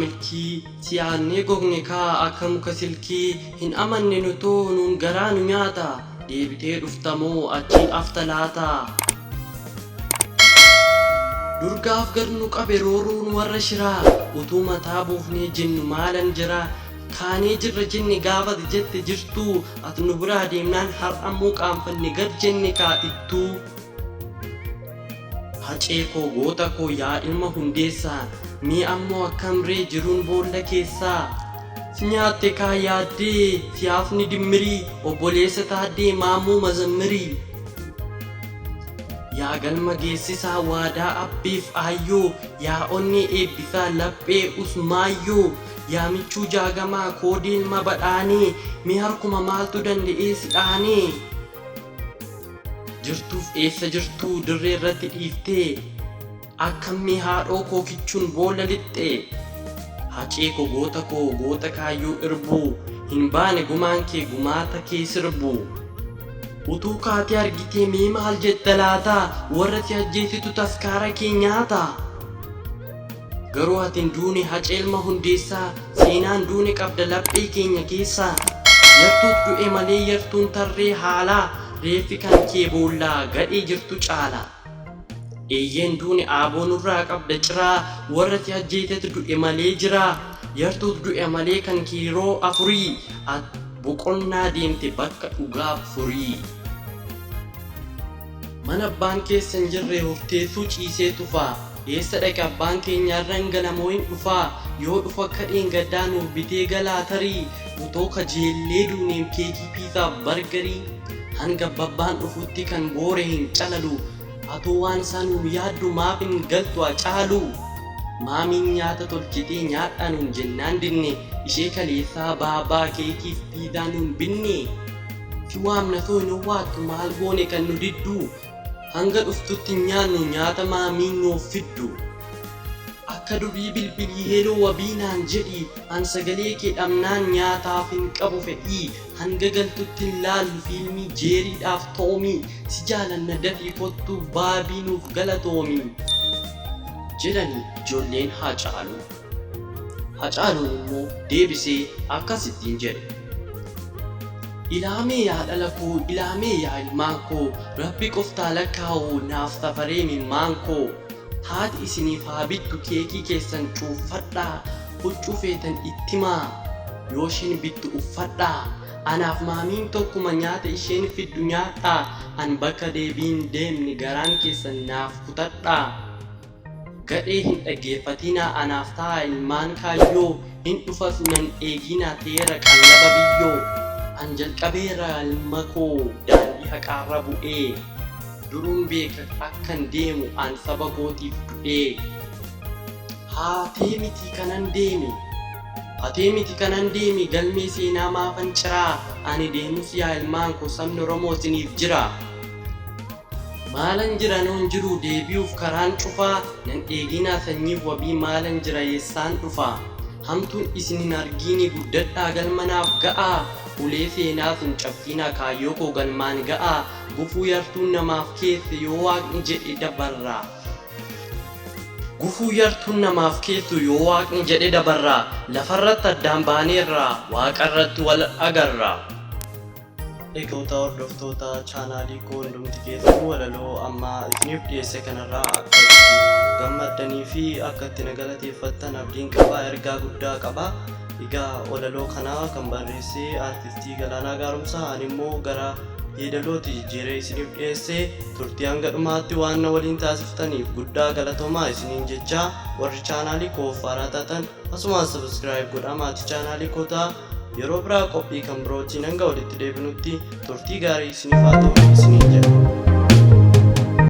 milkii siyaannee gogne kaa akka muka silkii hin amanne nutoo nuun garaa nu nyaata deebitee dhuftamoo achiin afta laata durgaaf garnu qabe rooruun warra shiraa utuu mataa buufnee jennu maalan jira kaanee jirra jenne gaafate jette jirtu ati nu biraa deemnaan har'ammoo qaanfanne gad jenne kaa'ittuu hacee koo goota koo yaa ilma hundeessaa mee ammoo akkam ree jiruun boolla keessaa si nyaatte kaa yaaddee siyaafni dimmirii obboleessa taaddee maamuu mazammirii yaa galma geessisaa waadaa abbiif aayyoo yaa onnee eebbisaa laphee usmaayyoo yaa michuu jaagamaa koodii ilma badhaanee mee harkuma maaltu danda'ee si dhaanee jirtuuf eessa jirtuu dirree irratti dhiiftee akkamii haadhoo koo kichuun boolla lixxee hacee koo goota kaayyoo irbuu hin baane gumaan kee gumaata kee sirbuu utuu kaatee argitee mee maal jetta laataa warra si ajjeesitu taskaara kee nyaata garuu atiin duune hacee ilma hundeessaa seenaan duune qabda laphee keenya keessaa yartuut du'e malee yartuun tarree haalaa reeffi kan kee boollaa gadhee jirtu caala eeyyeen duune aaboo nurraa qabda ciraa warra si ajjeesetu du'e malee jiraa yartuut du'e malee kan kiiroo afurii boqonnaa deemte bakka dhugaaf furii mana abbaan keessa hin jirre hofteessuu ciisee tufaa eessa dhaqe abbaan keenya irraan galamoo hin dhufaa yoo dhufa akka dheengaddaa nuuf bitee galaa tarii utoo kajeellee duuneem keekii piisaaf bargarii hanga babbaan dhufutti kan boore hin calalu atoo waan sanuun yaaddu maaf hin galtu acaalu maamiin nyaata tolchitee nyaadhaa nuun jennaan dinne ishee kaleessaa baabaa keekiif piizaa nuun binne si waamna too hin waattu maal goone kan nu diddu hanga dhuftutti nyaannu nyaata maamiin nuuf fiddu akka durii bilbilii heeloo wabiinaan jedhi an sagalee kee dhabnaan nyaataaf hin qabu fedhii hanga galtutti hin laallu fiilmii jeeriidhaaf toomii si jaalanna dafii kottuu baabii nuuf galatoomi jedhanii ijoolleen Hacaaluun immoo deebisee akkasittiin jedhe ilaamee yaa dhala koo ilaamee yaa ilmaan koo rabbi qoftaa lakkaa'u naaf safaree mimmaan koo haati isiniif haa bittu keekii keessan cuuffadhaa huccuu feetan ittimaa yoo isheen bittu uffadhaa anaaf maamiin tokkuma nyaata isheen fiddu nyaadhaa an bakka deebiin deemni garaan keessan naaf kutadhaa gadhee hin dhaggeeffatinaa anaaf ta'a ilmaan kaayyoo hin dhufas nan eeginaa teera qallaba biyyoo an jalqabeera ilma koo daandii haqaarra bu'ee duruun beeka akkan deemu an saba kootiif du'ee hatee miti kanan deeme galmee seenaa maafan ciraa ani deemus yaa ilmaan koo sabni Oromoo isiniif jira maalan jira noon jiru deebi'uuf karaan cufaa nan eeginaa sanyiif wabii maalan jira yeessaan dhufaa hamtuun isin hin argiini guddadhaa galmanaaf ga'aa ulee seenaa sun cabsiinaa kaayyoo koo galmaan ga'aa gufuu yartuun namaaf keesse yoo waaqni jedhe dabarraa gufuu yartuun namaaf keessu yoo waaqni jedhe dabarraa lafarratti addaan baaneerraa waaqarratti wal agarraa eegdota hordoftoota chaanaalii koo hundumti keessanuu walaloo amma isiniif dhiyeesse kanarraa akka gammaddanii fi akka itti na galateeffattan abdiin qabaa ergaa guddaa qabaa egaa walaloo kanaa kan barreesse artistii Galaanaa Gaaromsaa ani immoo gara yeedalooti jijjiiree isiniif dhiyeesse turtii hanga dhumaatti waan na waliin taasiftaniif guddaa galatoomaa isiniin jechaa warri chaanaalii koo haaraa taatan asumaan subscribe godhaa maatii chaanaalii kootaa yeroo biraa qophii kan birootiin hanga walitti deebinutti turtii gaarii isiniif haa ta'u isiniin jedha.